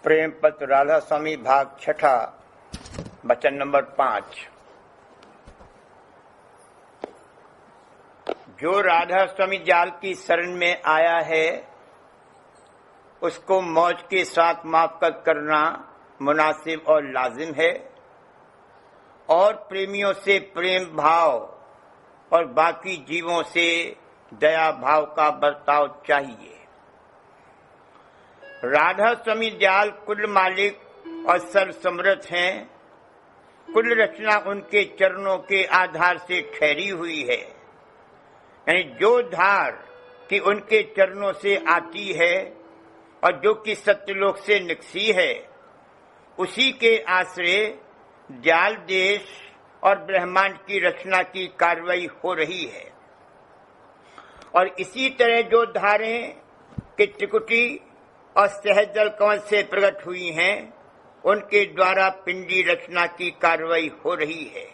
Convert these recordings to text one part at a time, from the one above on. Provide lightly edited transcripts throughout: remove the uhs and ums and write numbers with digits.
प्रेम पत्र राधा स्वामी भाग छठा वचन नंबर 5। जो राधा स्वामी जाल की शरण में आया है उसको मौज के साथ माफ करना मुनासिब और लाजिम है, और प्रेमियों से प्रेम भाव और बाकी जीवों से दया भाव का बर्ताव चाहिए। राधा स्वामी जाल कुल मालिक और सर्वसमर्थ हैं। कुल रचना उनके चरणों के आधार से ठहरी हुई है, यानी जो धार कि उनके चरणों से आती है और जो कि सत्यलोक से निकसी है, उसी के आश्रय जाल देश और ब्रह्मांड की रचना की कार्रवाई हो रही है। और इसी तरह जो धारें कि त्रिकुटी और सहज जल कंवल से प्रकट हुई हैं, उनके द्वारा पिंडी रचना की कार्रवाई हो रही है।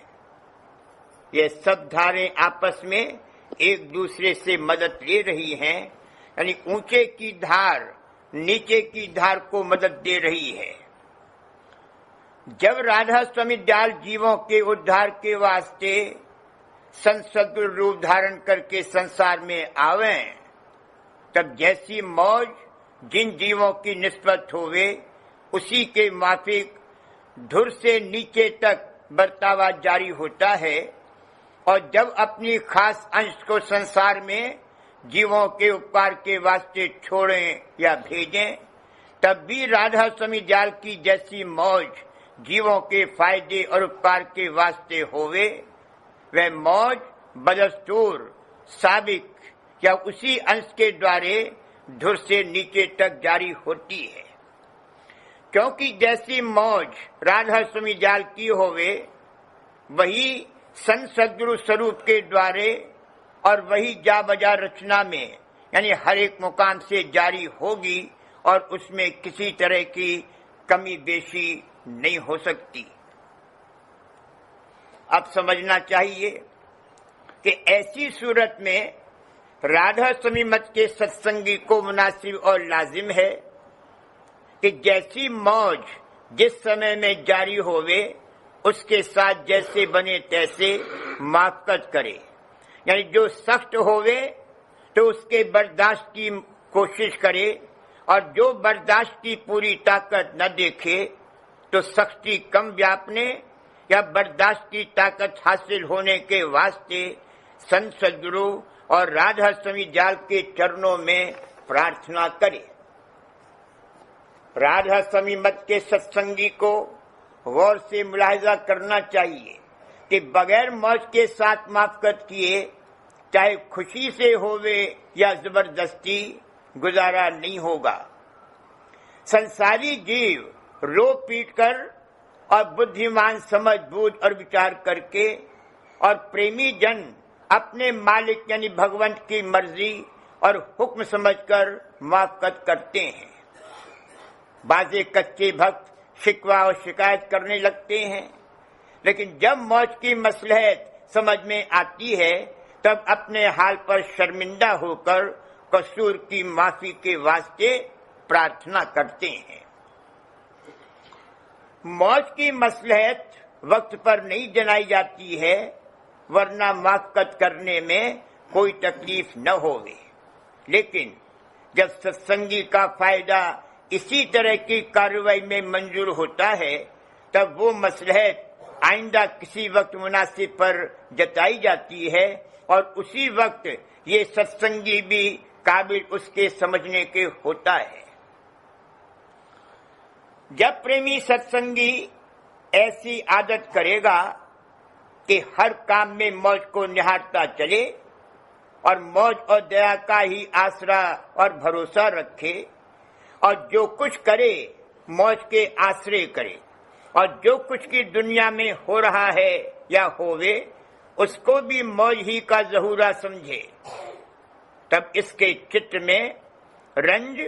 ये सब धारें आपस में एक दूसरे से मदद ले रही हैं, यानी ऊंचे की धार नीचे की धार को मदद दे रही है। जब राधा स्वामी जाल जीवों के उद्धार के वास्ते संसद रूप धारण करके संसार में आवे, तब जैसी मौज जिन जीवों की निस्बत होवे उसी के माफिक धुर से नीचे तक बर्तावा जारी होता है। और जब अपनी खास अंश को संसार में जीवों के उपकार के वास्ते छोड़ें या भेजें, तब भी राधा स्वामी जाल की जैसी मौज जीवों के फायदे और उपकार के वास्ते होवे, वह मौज बदस्तूर साबिक या उसी अंश के द्वारे धुर से नीचे तक जारी होती है। क्योंकि जैसी मौज राधा स्वामी जाल की होवे वही संत सद्गुरु स्वरूप के द्वारे और वही जा बजा रचना में यानी हर एक मुकाम से जारी होगी, और उसमें किसी तरह की कमी बेशी नहीं हो सकती। अब समझना चाहिए कि ऐसी सूरत में राधा स्वामी मत के सत्संगी को मुनासिब और लाजिम है कि जैसी मौज जिस समय में जारी होवे उसके साथ जैसे बने तैसे माफकत करे, यानी जो सख्त होवे तो उसके बर्दाश्त की कोशिश करे, और जो बर्दाश्त की पूरी ताकत न देखे तो सख्ती कम व्यापने या बर्दाश्त की ताकत हासिल होने के वास्ते संत सद्गुरु और राधा स्वामी जाल के चरणों में प्रार्थना करे। राधा स्वामी मत के सत्संगी को गौर से मुलाहिजा करना चाहिए कि बगैर मौज के साथ माफकत किए, चाहे खुशी से होवे या जबरदस्ती, गुजारा नहीं होगा। संसारी जीव रो पीट कर और बुद्धिमान समझ बूझ और विचार करके और प्रेमी जन अपने मालिक यानी भगवंत की मर्जी और हुक्म समझकर माफकत करते हैं। बाजे कच्चे भक्त शिकवा और शिकायत करने लगते हैं, लेकिन जब मौज की मसलहत समझ में आती है तब अपने हाल पर शर्मिंदा होकर कसूर की माफी के वास्ते प्रार्थना करते हैं। मौज की मसलहत वक्त पर नहीं जनाई जाती है, वरना माफकत करने में कोई तकलीफ न होवे। लेकिन जब सत्संगी का फायदा इसी तरह की कार्रवाई में मंजूर होता है, तब वो मसलहत आइंदा किसी वक्त मुनासिब पर जताई जाती है, और उसी वक्त ये सत्संगी भी काबिल उसके समझने के होता है। जब प्रेमी सत्संगी ऐसी आदत करेगा कि हर काम में मौज को निहारता चले और मौज और दया का ही आसरा और भरोसा रखे, और जो कुछ करे मौज के आश्रय करे, और जो कुछ की दुनिया में हो रहा है या होवे उसको भी मौज ही का जहूरा समझे, तब इसके चित्त में रंज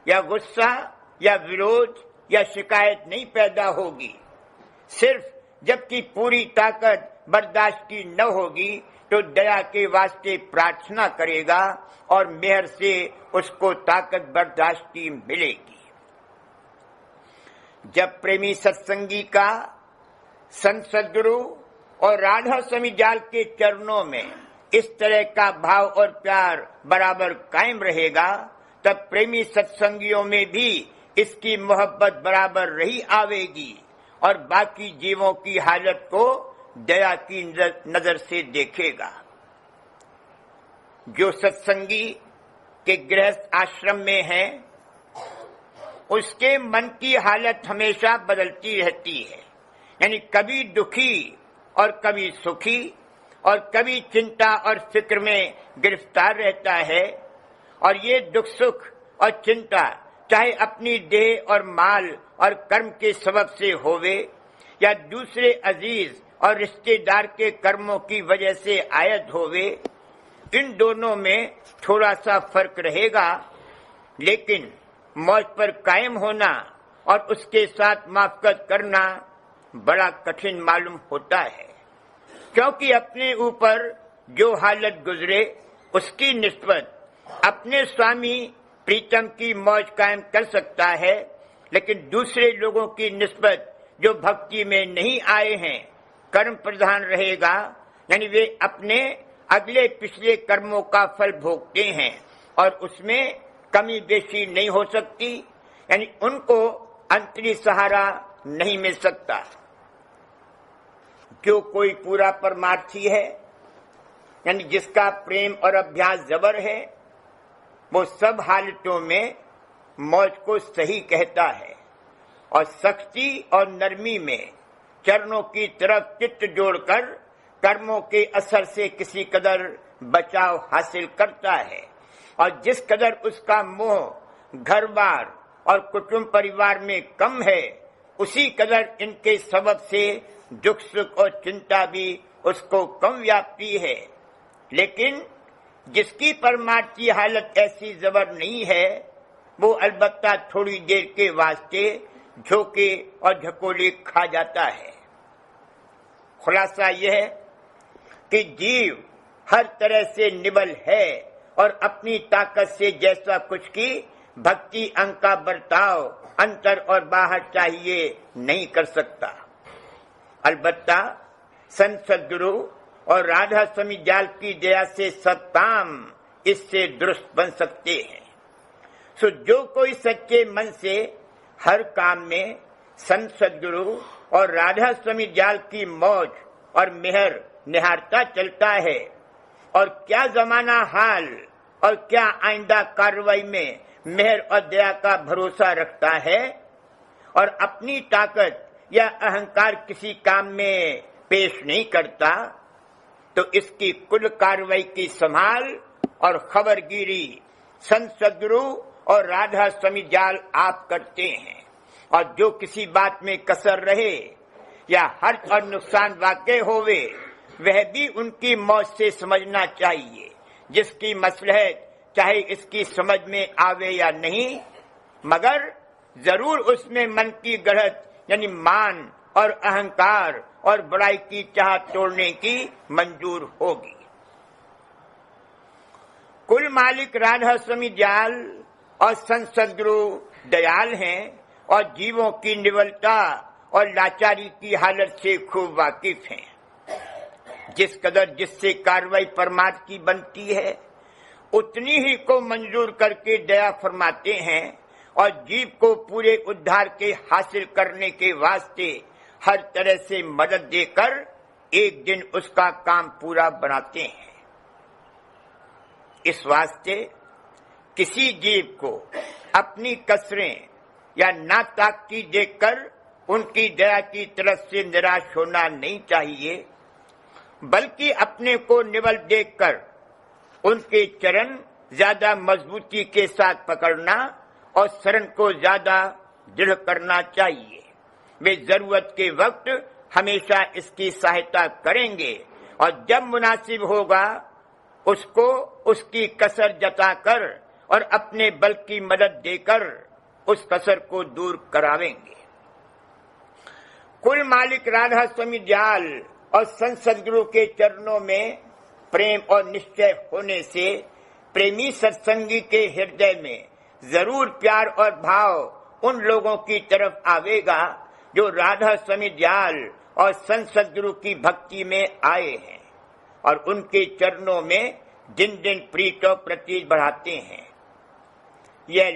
या गुस्सा या विरोध या शिकायत नहीं पैदा होगी। सिर्फ जबकि पूरी ताकत बर्दाश्त की न होगी तो दया के वास्ते प्रार्थना करेगा और मेहर से उसको ताकत बर्दाश्त की मिलेगी। जब प्रेमी सत्संगी का संत सद्गुरु और राधा स्वामी जाल के चरणों में इस तरह का भाव और प्यार बराबर कायम रहेगा, तब प्रेमी सत्संगियों में भी इसकी मोहब्बत बराबर रही आवेगी और बाकी जीवों की हालत को दया की नजर से देखेगा। जो सत्संगी के गृहस्थ आश्रम में है, उसके मन की हालत हमेशा बदलती रहती है, यानी कभी दुखी और कभी सुखी और कभी चिंता और फिक्र में गिरफ्तार रहता है। और ये दुख सुख और चिंता चाहे अपनी देह और माल और कर्म के सबब से होवे या दूसरे अजीज और रिश्तेदार के कर्मों की वजह से आयद होवे, इन दोनों में थोड़ा सा फर्क रहेगा, लेकिन मौज पर कायम होना और उसके साथ माफकत करना बड़ा कठिन मालूम होता है, क्योंकि अपने ऊपर जो हालत गुजरे उसकी निस्बत अपने स्वामी प्रीतम की मौज कायम कर सकता है, लेकिन दूसरे लोगों की निस्बत जो भक्ति में नहीं आए हैं कर्म प्रधान रहेगा, यानी वे अपने अगले पिछले कर्मों का फल भोगते हैं और उसमें कमी बेशी नहीं हो सकती, यानी उनको अंतरी सहारा नहीं मिल सकता। जो कोई पूरा परमार्थी है, यानी जिसका प्रेम और अभ्यास जबर है, वो सब हालतों में मौज को सही कहता है और सख्ती और नरमी में चरणों की तरफ चित्त जोड़कर कर्मों के असर से किसी कदर बचाव हासिल करता है। और जिस कदर उसका मोह घर बार और कुटुंब परिवार में कम है, उसी कदर इनके सबब से दुख सुख और चिंता भी उसको कम व्यापती है। लेकिन जिसकी परमार्थी हालत ऐसी जबर नहीं है, वो अलबत्ता थोड़ी देर के वास्ते झोंके और झकोले खा जाता है। खुलासा यह है कि जीव हर तरह से निबल है और अपनी ताकत से जैसा कुछ की भक्ति अंग का बर्ताव अंतर और बाहर चाहिए नहीं कर सकता। अलबत्ता संत सद्गुरु और राधा स्वामी जाल की दया से सब काम इससे दुरुस्त बन सकते हैं। सो जो कोई सच्चे मन से हर काम में संत सद्गुरु और राधा स्वामी जाल की मौज और मेहर निहारता चलता है, और क्या जमाना हाल और क्या आइंदा कार्रवाई में मेहर और दया का भरोसा रखता है, और अपनी ताकत या अहंकार किसी काम में पेश नहीं करता, तो इसकी कुल कार्रवाई की संभाल और खबरगिरी संत सद्गुरु और राधा स्वामी जाल आप करते हैं। और जो किसी बात में कसर रहे या हर्ज और नुकसान वाक़ई होवे, वह भी उनकी मौज से समझना चाहिए, जिसकी मसलहत चाहे इसकी समझ में आवे या नहीं, मगर जरूर उसमें मन की गढ़त यानी मान और अहंकार और बड़ाई की चाह तोड़ने की मंजूर होगी। कुल मालिक राधा स्वामी जाल और संत सद्गुरु दयाल हैं और जीवों की निवलता और लाचारी की हालत से खूब वाकिफ हैं। जिस कदर जिससे कार्रवाई परमात्मा की बनती है, उतनी ही को मंजूर करके दया फरमाते हैं और जीव को पूरे उद्धार के हासिल करने के वास्ते हर तरह से मदद देकर एक दिन उसका काम पूरा बनाते हैं। इस वास्ते किसी जीव को अपनी कसरें या नाताकती देखकर उनकी दया की तरफ से निराश होना नहीं चाहिए, बल्कि अपने को निबल देखकर उनके चरण ज्यादा मजबूती के साथ पकड़ना और शरण को ज्यादा दृढ़ करना चाहिए। वे जरूरत के वक्त हमेशा इसकी सहायता करेंगे और जब मुनासिब होगा उसको उसकी कसर जताकर और अपने बल की मदद देकर उस कसर को दूर करावेंगे। कुल मालिक राधा स्वामी जाल और संत सद्गुरु के चरणों में प्रेम और निश्चय होने से प्रेमी सत्संगी के हृदय में जरूर प्यार और भाव ان لوگوں کی طرف آوے گا جو رادھا स्वामी दयाल اور संत सदगुरु की भक्ति में आए हैं और उनके चरणों में दिन दिन प्रीत और प्रतीत बढ़ाते हैं। यह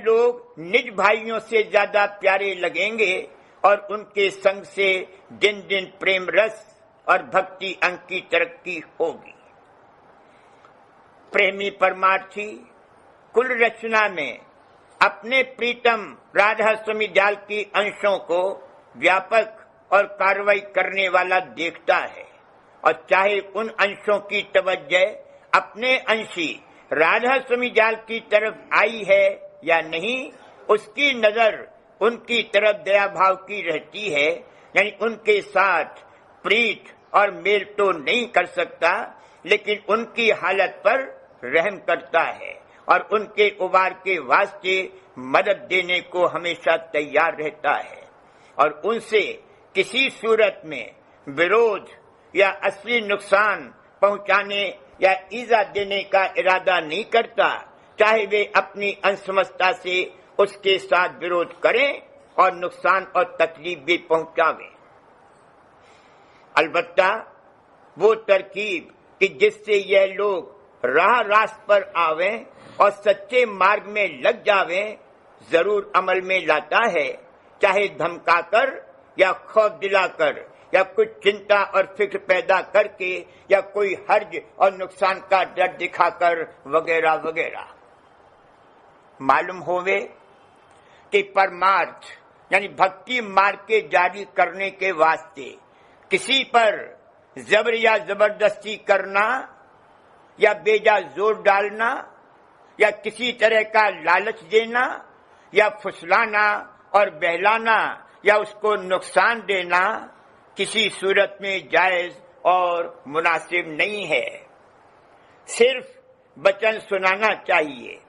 लोग निज भाइयों से ज्यादा प्यारे लगेंगे और उनके संग से दिन दिन प्रेम रस और भक्ति अंग की तरक्की होगी। प्रेमी परमार्थी कुल रचना में अपने प्रीतम राधा स्वामी दयाल की अंशों को व्यापक और कार्रवाई करने वाला देखता है और चाहे उन अंशों की तवज्जह अपने अंशी राधा स्वामी दयाल की तरफ आई है या नहीं, उसकी नजर उनकी तरफ दया भाव की रहती है। यानी उनके साथ प्रीत और मेल तो नहीं कर सकता, लेकिन उनकी हालत पर रहम करता है और उनके उबार के वास्ते मदद देने को हमेशा तैयार रहता है और उनसे किसी सूरत में विरोध या असली नुकसान पहुंचाने या ईजा देने का इरादा नहीं करता, चाहे वे अपनी अनसमझता से उसके साथ विरोध करें और नुकसान और तकलीफ भी पहुंचावे। अलबत्ता वो तरकीब कि जिससे यह लोग राह रास्त पर आवें और सच्चे मार्ग में लग जावें, जरूर अमल में लाता है, चाहे धमकाकर या खौफ दिलाकर या कुछ चिंता और फिक्र पैदा करके या कोई हर्ज और नुकसान का डर दिखाकर वगैरह वगैरह। मालूम होवे कि परमार्थ यानी भक्ति मार्ग के जारी करने के वास्ते किसी पर जबर या जबरदस्ती करना या बेजा जोर डालना या किसी तरह का लालच देना या फुसलाना और बहलाना या उसको नुकसान देना किसी सूरत में जायज और मुनासिब नहीं है। सिर्फ वचन सुनाना चाहिए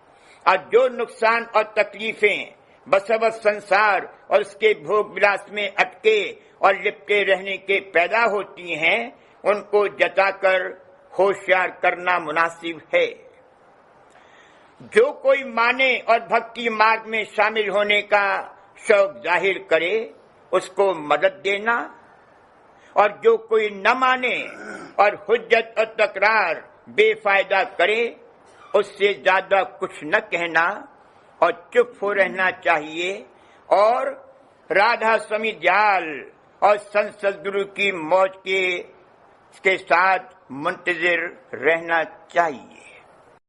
और जो नुकसान और तकलीफें बसबस संसार और उसके भोग विलास में अटके और लिपटे रहने के पैदा होती हैं, उनको जताकर होशियार करना मुनासिब है। जो कोई माने और भक्ति मार्ग में शामिल होने का शौक जाहिर करे, उसको मदद देना, और जो कोई न माने और हुज्जत और तकरार बेफायदा करे, उससे ज्यादा कुछ न कहना और चुप हो रहना चाहिए और राधा स्वामी दयाल और संत सदगुरु की मौज के साथ मुंतजिर रहना चाहिए।